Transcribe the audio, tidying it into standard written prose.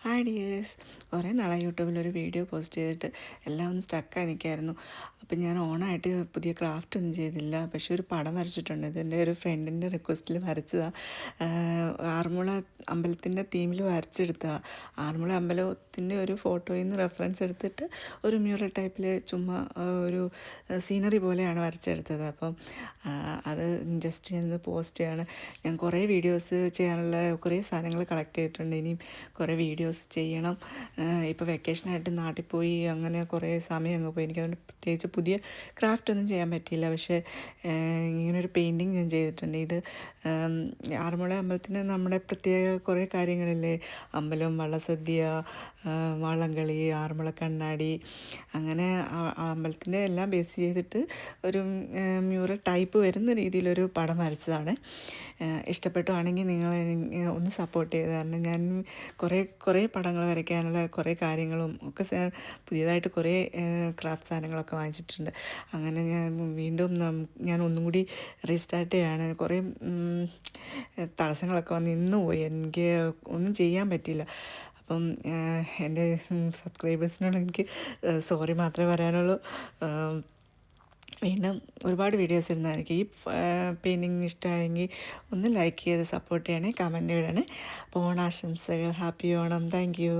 Hi dears, കുറേ നാളായി യൂട്യൂബിലൊരു video post ചെയ്തിട്ട് എല്ലാം ഒന്ന് സ്റ്റക്കായി നിൽക്കായിരുന്നു. അപ്പം ഞാൻ ഓണായിട്ട് പുതിയ ക്രാഫ്റ്റ് ഒന്നും ചെയ്തില്ല, പക്ഷേ ഒരു പടം വരച്ചിട്ടുണ്ട്. ഇതെൻ്റെ ഒരു ഫ്രണ്ടിൻ്റെ റിക്വസ്റ്റിൽ വരച്ചതാണ്. ആറന്മുള അമ്പലത്തിൻ്റെ തീമിൽ വരച്ചെടുത്തതാണ്. ആറന്മുള അമ്പലത്തിൻ്റെ ഒരു ഫോട്ടോയിൽ നിന്ന് റെഫറൻസ് എടുത്തിട്ട് ഒരു മ്യൂറൽ ടൈപ്പിൽ ചുമ്മാ ഒരു സീനറി പോലെയാണ് വരച്ചെടുത്തത്. അപ്പം അത് ജസ്റ്റ് ഞാനത് പോസ്റ്റ് ചെയ്യാണ്. ഞാൻ കുറേ വീഡിയോസ് ചെയ്യാനുള്ള കുറേ സാധനങ്ങൾ കളക്ട് ചെയ്തിട്ടുണ്ട്. ഇനിയും കുറേ വീഡിയോസ് ചെയ്യണം. ഇപ്പോൾ വെക്കേഷനായിട്ട് നാട്ടിൽ പോയി അങ്ങനെ കുറേ സമയം അങ്ങ് പോയി. എനിക്കതുകൊണ്ട് പ്രത്യേകിച്ച് പുതിയ ക്രാഫ്റ്റ് ഒന്നും ചെയ്യാൻ പറ്റിയില്ല. പക്ഷേ ഇങ്ങനൊരു പെയിൻറ്റിങ് ഞാൻ ചെയ്തിട്ടുണ്ട്. ഇത് ആറന്മുള അമ്പലത്തിന് നമ്മുടെ പ്രത്യേക കുറേ കാര്യങ്ങളില്ലേ, അമ്പലം, വള്ളസദ്യ, വള്ളംകളി, ആറന്മുള കണ്ണാടി, അങ്ങനെ അമ്പലത്തിൻ്റെ എല്ലാം ബേസ് ചെയ്തിട്ട് ഒരു മ്യൂറൽ ടൈപ്പ് വരുന്ന രീതിയിലൊരു പടം വരച്ചതാണ്. ഇഷ്ടപ്പെട്ടുവാണെങ്കിൽ നിങ്ങൾ ഒന്ന് സപ്പോർട്ട് ചെയ്ത് തരണം. ഞാൻ കുറേ പടങ്ങൾ വരയ്ക്കാനുള്ള കുറേ കാര്യങ്ങളും ഒക്കെ പുതിയതായിട്ട് കുറേ ക്രാഫ്റ്റ് സാധനങ്ങളൊക്കെ വാങ്ങിച്ചിട്ടുണ്ട്. അങ്ങനെ ഞാൻ ഒന്നും കൂടി റീസ്റ്റാർട്ട് ചെയ്യാണ്. കുറേ തടസ്സങ്ങളൊക്കെ വന്ന് നിന്ന് പോയി, എനിക്ക് ഒന്നും ചെയ്യാൻ പറ്റിയില്ല. അപ്പം എൻ്റെ സബ്സ്ക്രൈബേഴ്സിനോട് എനിക്ക് സോറി മാത്രമേ പറയാനുള്ളൂ. വീണ്ടും ഒരുപാട് വീഡിയോസ് ഇരുന്നതായിരിക്കും. ഈ പെയിൻറ്റിങ് ഇഷ്ടമായെങ്കിൽ ഒന്ന് ലൈക്ക് ചെയ്ത് സപ്പോർട്ട് ചെയ്യണേ, കമൻറ്റ് ഇടണേ. അപ്പോൾ ഓണാശംസകൾ, ഹാപ്പി ഓണം. Thank you.